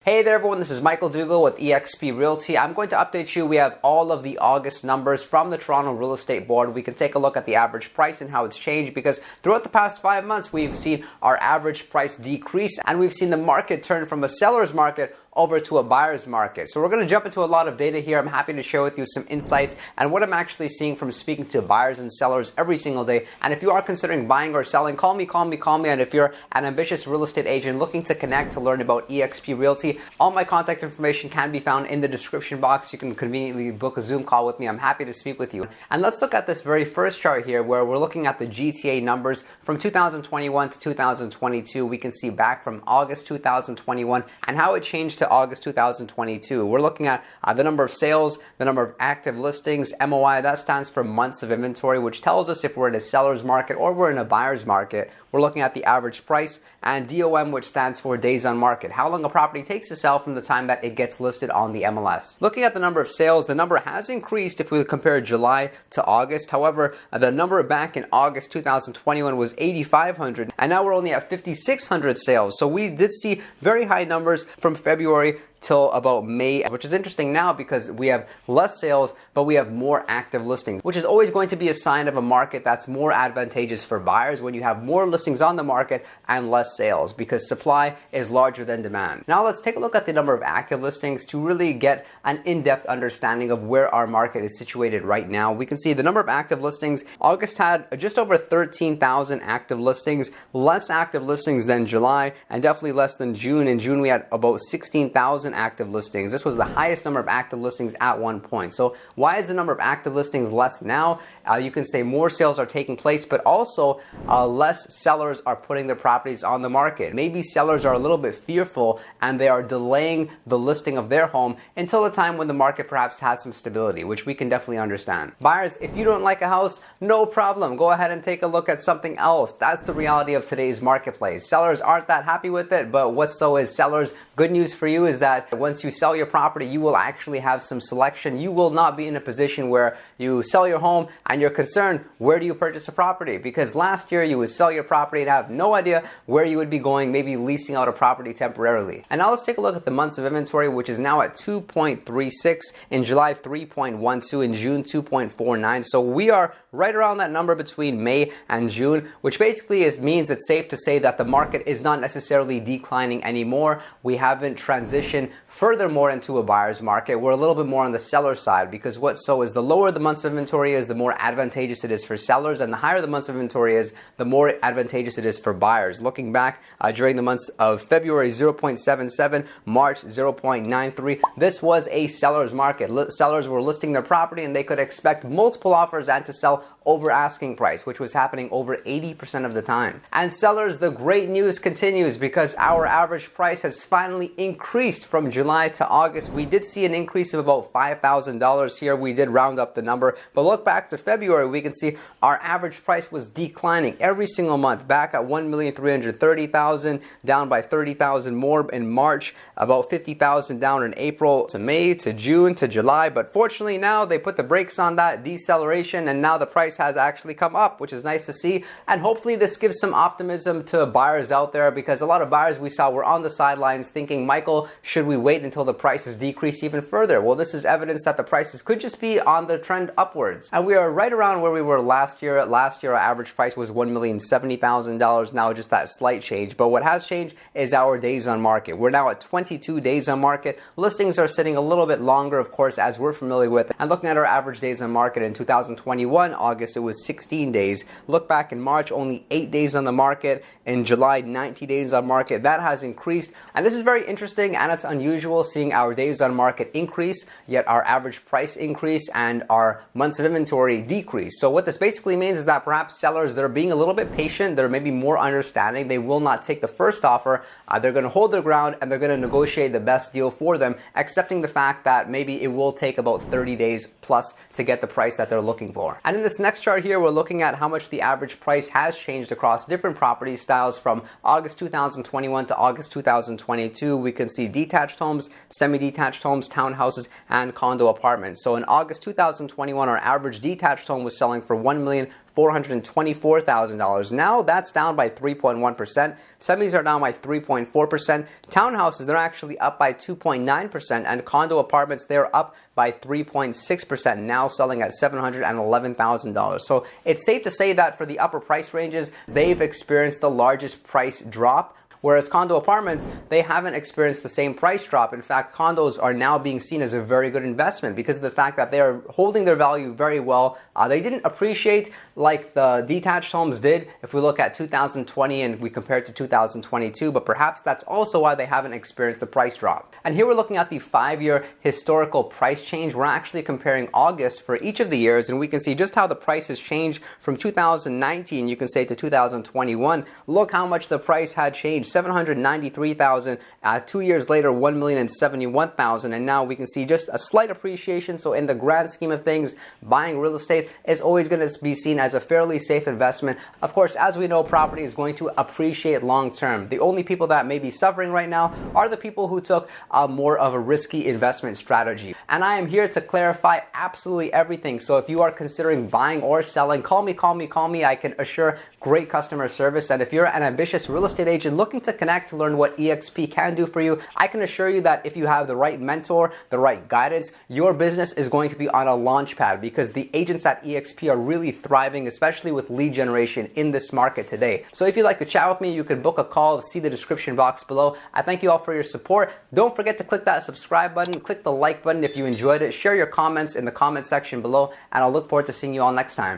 Hey there everyone, this is Michael Dougal with eXp Realty. I'm going to update you. We have all of the August numbers from the Toronto Real Estate Board. We can take a look at the average price and how it's changed because throughout the past 5 months we've seen our average price decrease and we've seen the market turn from a seller's market over to a buyer's market. So we're going to jump into a lot of data here. I'm happy to share with you some insights and what I'm actually seeing from speaking to buyers and sellers every single day. And if you are considering buying or selling, call me. And if you're an ambitious real estate agent looking to connect to learn about eXp Realty, all my contact information can be found in the description box. You can conveniently book a Zoom call with me. I'm happy to speak with you. And let's look at this very first chart here where we're looking at the GTA numbers from 2021 to 2022. We can see back from August 2021 and how it changed to August 2022. We're looking at the number of sales, the number of active listings, MOI, that stands for months of inventory, which tells us if we're in a seller's market or we're in a buyer's market. We're looking at the average price, and DOM, which stands for days on market, how long a property takes to sell from the time that it gets listed on the MLS. Looking at the number of sales, the number has increased if we compare July to August. However, the number back in August 2021 was 8,500, and now we're only at 5,600 sales. So we did see very high numbers from February till about May, which is interesting now because we have less sales, but we have more active listings, which is always going to be a sign of a market that's more advantageous for buyers when you have more listings on the market and less sales because supply is larger than demand. Now let's take a look at the number of active listings to really get an in-depth understanding of where our market is situated right now. We can see the number of active listings. August had just over 13,000 active listings, less active listings than July, and definitely less than June. In June, we had about 16,000 active listings. This was the highest number of active listings at one point. So why is the number of active listings less now? You can say more sales are taking place, but also less sellers are putting their properties on the market. Maybe sellers are a little bit fearful and they are delaying the listing of their home until the time when the market perhaps has some stability, which we can definitely understand. Buyers, if you don't like a house, no problem. Go ahead and take a look at something else. That's the reality of today's marketplace. Sellers aren't that happy with it, but what so is sellers. Good news for you is that once you sell your property, you will actually have some selection. You will not be in a position where you sell your home and you're concerned, where do you purchase a property? Because last year you would sell your property and have no idea where you would be going, maybe leasing out a property temporarily. And now let's take a look at the months of inventory, which is now at 2.36, in July 3.12, in June 2.49. So we are right around that number between May and June, which basically means it's safe to say that the market is not necessarily declining anymore. We haven't transitioned furthermore into a buyer's market. We're a little bit more on the seller side because what so is the lower the months of inventory is, the more advantageous it is for sellers, and the higher the months of inventory is, the more advantageous it is for buyers. Looking back during the months of February 0.77, March 0.93, this was a seller's market. Sellers were listing their property and they could expect multiple offers and to sell over asking price, which was happening over 80% of the time. And sellers, the great news continues because our average price has finally increased from July to August. We did see an increase of about $5,000 here. We did round up the number, but look back to February, we can see our average price was declining every single month, back at $1,330,000, down by $30,000 more in March, about $50,000 down in April to May to June to July. But fortunately now they put the brakes on that deceleration and now the price has actually come up, which is nice to see. And hopefully this gives some optimism to buyers out there because a lot of buyers we saw were on the sidelines thinking, Michael, should we wait until the prices decrease even further? Well, this is evidence that the prices could just be on the trend upwards. And we are right around where we were last year. Last year, our average price was $1,070,000. Now just that slight change. But what has changed is our days on market. We're now at 22 days on market. Listings are sitting a little bit longer, of course, as we're familiar with. And looking at our average days on market in 2021, August, it was 16 days. Look back in March, only 8 days on the market. In July, 90 days on market. That has increased. And this is very interesting and it's unusual seeing our days on market increase, yet our average price increase and our months of inventory decrease. So what this basically means is that perhaps sellers, they're being a little bit patient. They're maybe more understanding. They will not take the first offer. They're going to hold their ground and they're going to negotiate the best deal for them, accepting the fact that maybe it will take about 30 days plus to get the price that they're looking for. And in this next chart here, we're looking at how much the average price has changed across different property styles from August 2021 to August 2022. We can see detached homes, semi-detached homes, townhouses, and condo apartments. So in August 2021, our average detached home was selling for $1,400,000. $424,000. Now that's down by 3.1%. Semis are down by 3.4%. Townhouses, they're actually up by 2.9%. And condo apartments, they're up by 3.6%, now selling at $711,000. So it's safe to say that for the upper price ranges, they've experienced the largest price drop. Whereas condo apartments, they haven't experienced the same price drop. In fact, condos are now being seen as a very good investment because of the fact that they are holding their value very well. They didn't appreciate like the detached homes did if we look at 2020 and we compare it to 2022, but perhaps that's also why they haven't experienced the price drop. And here we're looking at the 5-year historical price change. We're actually comparing August for each of the years, and we can see just how the price has changed from 2019, you can say, to 2021. Look how much the price had changed. $793,000. 2 years later, $1,071,000, and now we can see just a slight appreciation. So in the grand scheme of things, buying real estate is always going to be seen as a fairly safe investment. Of course, as we know, property is going to appreciate long term. The only people that may be suffering right now are the people who took more of a risky investment strategy. And I am here to clarify absolutely everything. So if you are considering buying or selling, call me. I can assure great customer service. And if you're an ambitious real estate agent looking to connect to learn what eXp can do for you, I can assure you that if you have the right mentor, the right guidance, your business is going to be on a launch pad because the agents at eXp are really thriving, especially with lead generation in this market today. So if you'd like to chat with me, you can book a call, see the description box below. I thank you all for your support. Don't forget to click that subscribe button, click the like button if you enjoyed it, share your comments in the comment section below, and I'll look forward to seeing you all next time.